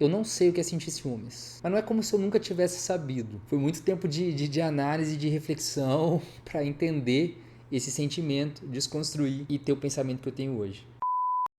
Eu não sei o que é sentir ciúmes, mas não é como se eu nunca tivesse sabido. Foi muito tempo de análise, de reflexão para entender esse sentimento, desconstruir e ter o pensamento que eu tenho hoje.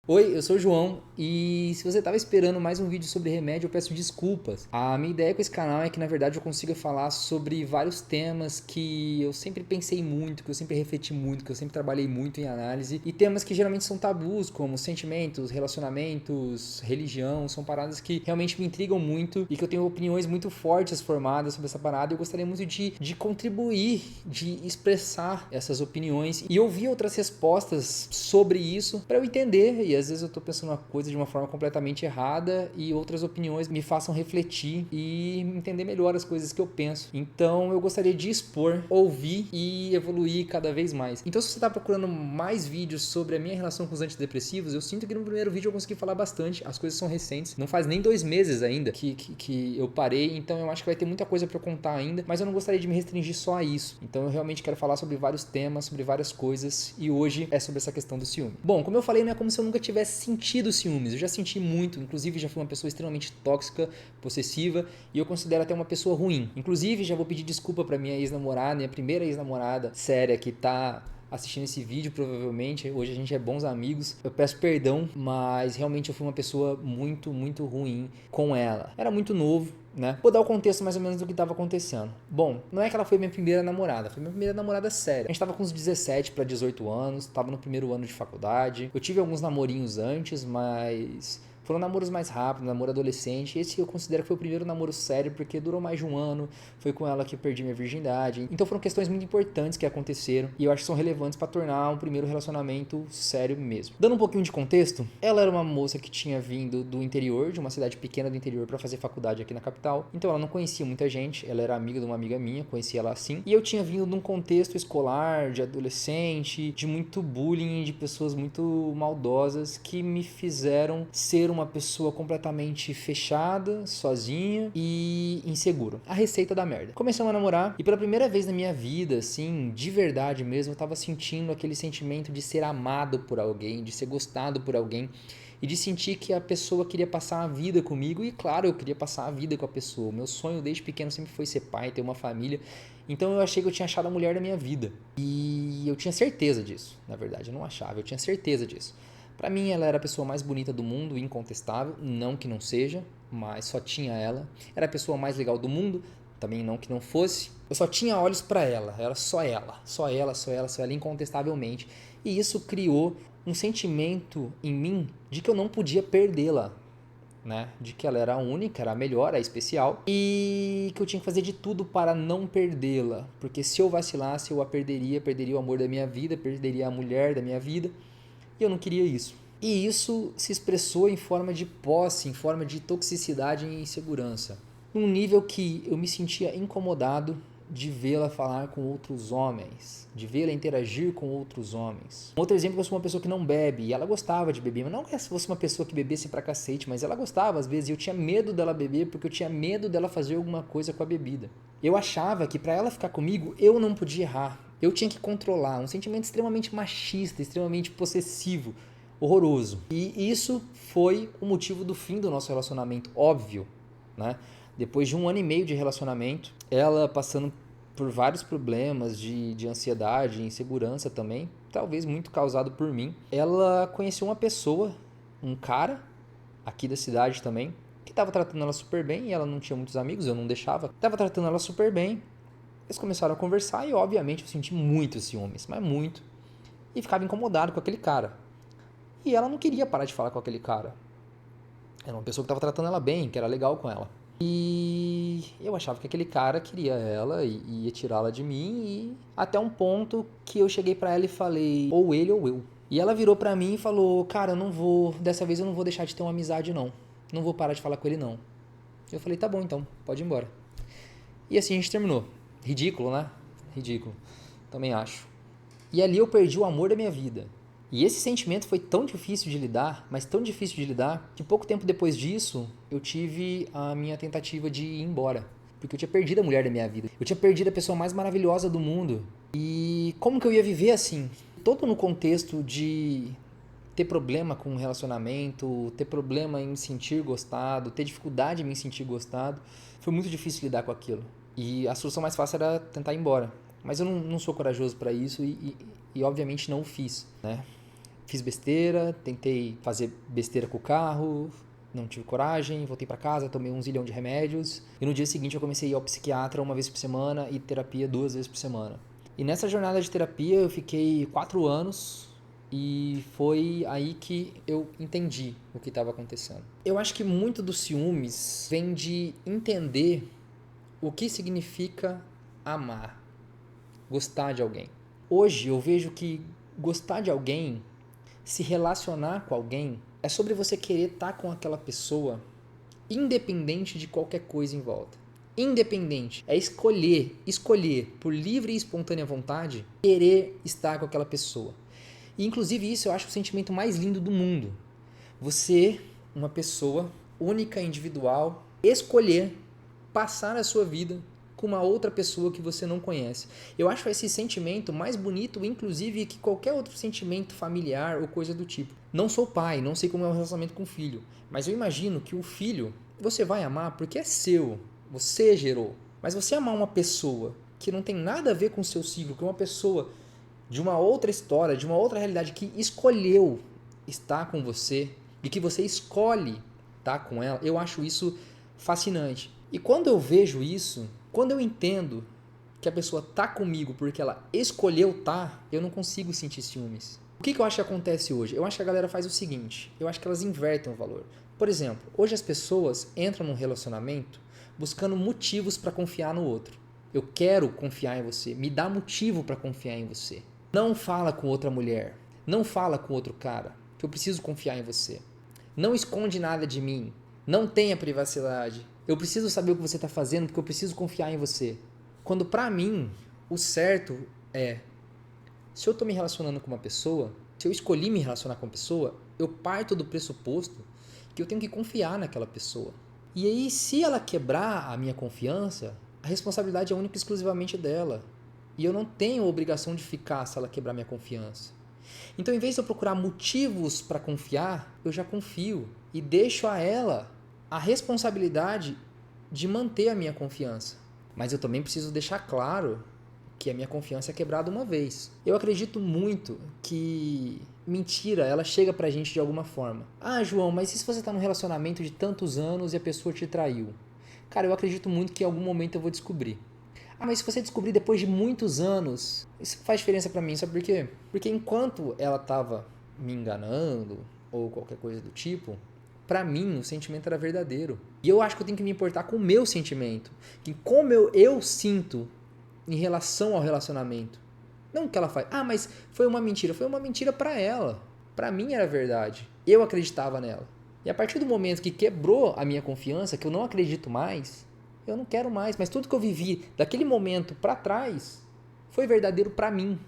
Oi, eu sou o João e se você estava esperando mais um vídeo sobre remédio, eu peço desculpas. A minha ideia com esse canal é que na verdade eu consiga falar sobre vários temas que eu sempre pensei muito, que eu sempre refleti muito, que eu sempre trabalhei muito em análise e temas que geralmente são tabus, como sentimentos, relacionamentos, religião, são paradas que realmente me intrigam muito e que eu tenho opiniões muito fortes formadas sobre essa parada e eu gostaria muito de contribuir, de expressar essas opiniões e ouvir outras respostas sobre isso para eu entender. E às vezes eu tô pensando uma coisa de uma forma completamente errada e outras opiniões me façam refletir e entender melhor as coisas que eu penso. Então eu gostaria de expor, ouvir e evoluir cada vez mais. Então se você tá procurando mais vídeos sobre a minha relação com os antidepressivos, eu sinto que no primeiro vídeo eu consegui falar bastante. As coisas são recentes, não faz nem 2 meses ainda que eu parei, então eu acho que vai ter muita coisa para eu contar ainda, mas eu não gostaria de me restringir só a isso. Então eu realmente quero falar sobre vários temas, sobre várias coisas e hoje é sobre essa questão do ciúme. Bom, como eu falei, não é como se eu nunca tivesse sentido ciúmes. Eu já senti muito, inclusive já fui uma pessoa extremamente tóxica, possessiva e eu considero até uma pessoa ruim. Inclusive já vou pedir desculpa para minha ex-namorada, minha primeira ex-namorada séria que tá assistindo esse vídeo provavelmente, hoje a gente é bons amigos, eu peço perdão, mas realmente eu fui uma pessoa muito, muito ruim com ela. Era muito novo, né? Vou dar o contexto mais ou menos do que estava acontecendo. Bom, não é que ela foi minha primeira namorada, foi minha primeira namorada séria. A gente tava com uns 17 para 18 anos, tava no primeiro ano de faculdade. Eu tive alguns namorinhos antes, mas foram namoros mais rápidos, namoro adolescente. Esse eu considero que foi o primeiro namoro sério, porque durou mais de um ano. Foi com ela que eu perdi minha virgindade. Então foram questões muito importantes que aconteceram e eu acho que são relevantes para tornar um primeiro relacionamento sério mesmo. Dando um pouquinho de contexto, ela era uma moça que tinha vindo do interior, de uma cidade pequena do interior, para fazer faculdade aqui na capital. Então ela não conhecia muita gente, ela era amiga de uma amiga minha, conhecia ela assim. E eu tinha vindo de um contexto escolar, de adolescente, de muito bullying, de pessoas muito maldosas que me fizeram ser uma pessoa completamente fechada, sozinha e inseguro. A receita da merda. Começamos a namorar e pela primeira vez na minha vida, assim, de verdade mesmo, eu tava sentindo aquele sentimento de ser amado por alguém, de ser gostado por alguém e de sentir que a pessoa queria passar a vida comigo e claro, eu queria passar a vida com a pessoa. O meu sonho desde pequeno sempre foi ser pai, ter uma família. Então eu achei que eu tinha achado a mulher da minha vida. E eu tinha certeza disso, na verdade, eu não achava, eu tinha certeza disso. Pra mim ela era a pessoa mais bonita do mundo, incontestável, não que não seja, mas só tinha ela. Era a pessoa mais legal do mundo, também não que não fosse. Eu só tinha olhos pra ela, era só ela, só ela, só ela, só ela, incontestavelmente. E isso criou um sentimento em mim de que eu não podia perdê-la, né? De que ela era a única, era a melhor, a especial e que eu tinha que fazer de tudo para não perdê-la, porque se eu vacilasse eu a perderia, perderia o amor da minha vida, perderia a mulher da minha vida e eu não queria isso. E isso se expressou em forma de posse, em forma de toxicidade e insegurança, num nível que eu me sentia incomodado de vê-la falar com outros homens, de vê-la interagir com outros homens. Outro exemplo, eu sou uma pessoa que não bebe, e ela gostava de beber, mas não que fosse uma pessoa que bebesse pra cacete, mas ela gostava às vezes, e eu tinha medo dela beber, porque eu tinha medo dela fazer alguma coisa com a bebida. Eu achava que pra ela ficar comigo, eu não podia errar, eu tinha que controlar, um sentimento extremamente machista, extremamente possessivo, horroroso. E isso foi o motivo do fim do nosso relacionamento, óbvio, né? Depois de 1 ano e meio de relacionamento, ela passando por vários problemas de ansiedade e insegurança também, talvez muito causado por mim, ela conheceu uma pessoa, um cara, aqui da cidade também, que estava tratando ela super bem e ela não tinha muitos amigos, eu não deixava. Estava tratando ela super bem, eles começaram a conversar e obviamente eu senti muito ciúmes, mas muito. E ficava incomodado com aquele cara. E ela não queria parar de falar com aquele cara. Era uma pessoa que estava tratando ela bem, que era legal com ela. E eu achava que aquele cara queria ela e ia tirá-la de mim e até um ponto que eu cheguei pra ela e falei, ou ele ou eu. E ela virou pra mim e falou, cara, eu não vou, dessa vez eu não vou deixar de ter uma amizade não. Não vou parar de falar com ele não. Eu falei, tá bom então, pode ir embora. E assim a gente terminou. Ridículo, né? Ridículo. Também acho. E ali eu perdi o amor da minha vida. E esse sentimento foi tão difícil de lidar, mas tão difícil de lidar, que pouco tempo depois disso, eu tive a minha tentativa de ir embora. Porque eu tinha perdido a mulher da minha vida. Eu tinha perdido a pessoa mais maravilhosa do mundo. E como que eu ia viver assim? Todo no contexto de ter problema com um relacionamento, ter problema em me sentir gostado, ter dificuldade em me sentir gostado, foi muito difícil lidar com aquilo. E a solução mais fácil era tentar ir embora. Mas eu não sou corajoso para isso e obviamente não o fiz, né? Fiz besteira, tentei fazer besteira com o carro, não tive coragem, voltei para casa, tomei 1 zilhão de remédios. E no dia seguinte eu comecei a ir ao psiquiatra 1 vez por semana e terapia 2 vezes por semana. E nessa jornada de terapia eu fiquei 4 anos e foi aí que eu entendi o que estava acontecendo. Eu acho que muito dos ciúmes vem de entender o que significa amar, gostar de alguém. Hoje eu vejo que gostar de alguém, se relacionar com alguém, é sobre você querer estar com aquela pessoa independente de qualquer coisa em volta. Independente. É escolher por livre e espontânea vontade, querer estar com aquela pessoa. E inclusive isso eu acho o sentimento mais lindo do mundo. Você, uma pessoa única, individual, escolher passar a sua vida com uma outra pessoa que você não conhece. Eu acho esse sentimento mais bonito, inclusive, que qualquer outro sentimento familiar ou coisa do tipo. Não sou pai, não sei como é o relacionamento com o filho, mas eu imagino que o filho você vai amar porque é seu, você gerou. Mas você amar uma pessoa que não tem nada a ver com o seu ciclo, que é uma pessoa de uma outra história, de uma outra realidade, que escolheu estar com você e que você escolhe estar com ela, eu acho isso fascinante. E quando eu vejo isso, quando eu entendo que a pessoa tá comigo porque ela escolheu tá, eu não consigo sentir ciúmes. O que eu acho que acontece hoje? Eu acho que a galera faz o seguinte, eu acho que elas invertem o valor. Por exemplo, hoje as pessoas entram num relacionamento buscando motivos para confiar no outro. Eu quero confiar em você, me dá motivo para confiar em você. Não fala com outra mulher, não fala com outro cara, que eu preciso confiar em você. Não esconde nada de mim, não tenha privacidade. Eu preciso saber o que você está fazendo porque eu preciso confiar em você. Quando pra mim, o certo é, se eu estou me relacionando com uma pessoa, se eu escolhi me relacionar com uma pessoa, eu parto do pressuposto que eu tenho que confiar naquela pessoa. E aí, se ela quebrar a minha confiança, a responsabilidade é única e exclusivamente dela. E eu não tenho obrigação de ficar se ela quebrar minha confiança. Então, em vez de eu procurar motivos para confiar, eu já confio e deixo a ela a responsabilidade de manter a minha confiança. Mas eu também preciso deixar claro que a minha confiança é quebrada uma vez. Eu acredito muito que mentira, ela chega pra gente de alguma forma. Ah, João, mas e se você tá num relacionamento de tantos anos e a pessoa te traiu? Cara, eu acredito muito que em algum momento eu vou descobrir. Ah, mas se você descobrir depois de muitos anos, isso faz diferença pra mim, sabe por quê? Porque enquanto ela tava me enganando ou qualquer coisa do tipo, pra mim o sentimento era verdadeiro. E eu acho que eu tenho que me importar com o meu sentimento, que como eu sinto em relação ao relacionamento. Não o que ela faz. Ah, mas foi uma mentira. Foi uma mentira pra ela. Pra mim era verdade. Eu acreditava nela. E a partir do momento que quebrou a minha confiança, que eu não acredito mais, eu não quero mais. Mas tudo que eu vivi daquele momento pra trás foi verdadeiro pra mim.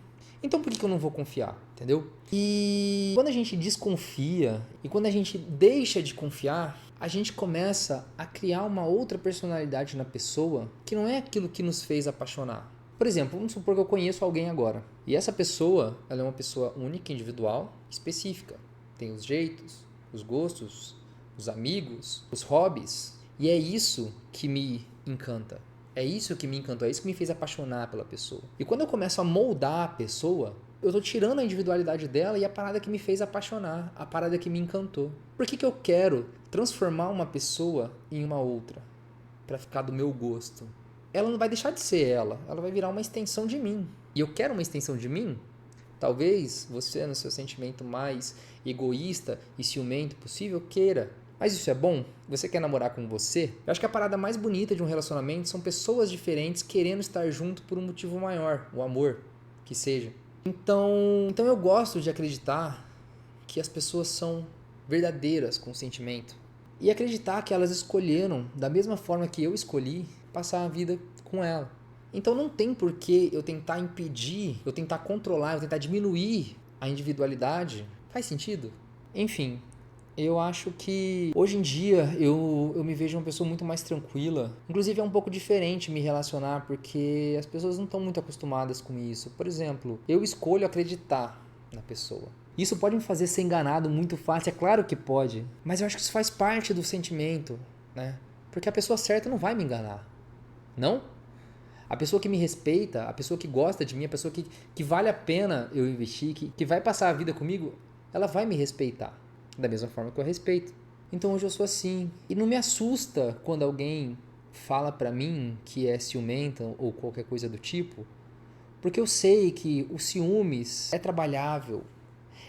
Então por que eu não vou confiar? Entendeu? E quando a gente desconfia e quando a gente deixa de confiar, a gente começa a criar uma outra personalidade na pessoa que não é aquilo que nos fez apaixonar. Por exemplo, vamos supor que eu conheço alguém agora. E essa pessoa, ela é uma pessoa única, individual, específica. Tem os jeitos, os gostos, os amigos, os hobbies. E é isso que me encanta. É isso que me encantou, é isso que me fez apaixonar pela pessoa. E quando eu começo a moldar a pessoa, eu tô tirando a individualidade dela e a parada que me fez apaixonar, a parada que me encantou. Por que eu quero transformar uma pessoa em uma outra? Pra ficar do meu gosto. Ela não vai deixar de ser ela vai virar uma extensão de mim. E eu quero uma extensão de mim? Talvez você, no seu sentimento mais egoísta e ciumento possível, queira. Mas isso é bom? Você quer namorar com você? Eu acho que a parada mais bonita de um relacionamento são pessoas diferentes querendo estar junto por um motivo maior, o amor, que seja. Então eu gosto de acreditar que as pessoas são verdadeiras com o sentimento. E acreditar que elas escolheram, da mesma forma que eu escolhi, passar a vida com ela. Então não tem por que eu tentar impedir, eu tentar controlar, eu tentar diminuir a individualidade. Faz sentido? Enfim, eu acho que hoje em dia eu me vejo uma pessoa muito mais tranquila. Inclusive é um pouco diferente me relacionar porque as pessoas não estão muito acostumadas com isso. Por exemplo, eu escolho acreditar na pessoa. Isso pode me fazer ser enganado muito fácil, é claro que pode. Mas eu acho que isso faz parte do sentimento, né? Porque a pessoa certa não vai me enganar. Não? A pessoa que me respeita, a pessoa que gosta de mim, a pessoa que vale a pena eu investir, que vai passar a vida comigo, ela vai me respeitar. Da mesma forma que eu respeito. Então hoje eu sou assim. E não me assusta quando alguém fala pra mim que é ciumenta ou qualquer coisa do tipo, porque eu sei que o ciúmes é trabalhável,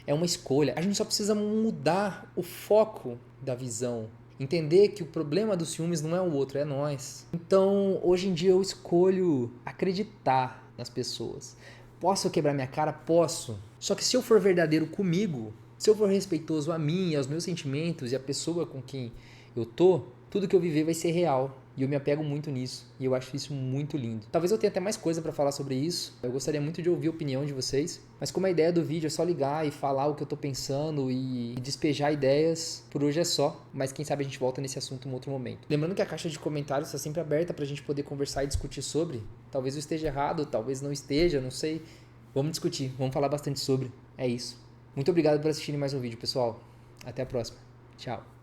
é uma escolha. A gente só precisa mudar o foco da visão. Entender que o problema dos ciúmes não é o outro, é nós. Então, hoje em dia eu escolho acreditar nas pessoas. Posso quebrar minha cara? Posso. Só que se eu for verdadeiro comigo, se eu for respeitoso a mim, aos meus sentimentos e à pessoa com quem eu tô, tudo que eu viver vai ser real. E eu me apego muito nisso. E eu acho isso muito lindo. Talvez eu tenha até mais coisa pra falar sobre isso. Eu gostaria muito de ouvir a opinião de vocês. Mas como a ideia do vídeo é só ligar e falar o que eu tô pensando e despejar ideias, por hoje é só. Mas quem sabe a gente volta nesse assunto em um outro momento. Lembrando que a caixa de comentários está sempre aberta pra gente poder conversar e discutir sobre. Talvez eu esteja errado, talvez não esteja, não sei. Vamos discutir, vamos falar bastante sobre. É isso. Muito obrigado por assistirem mais um vídeo, pessoal. Até a próxima. Tchau.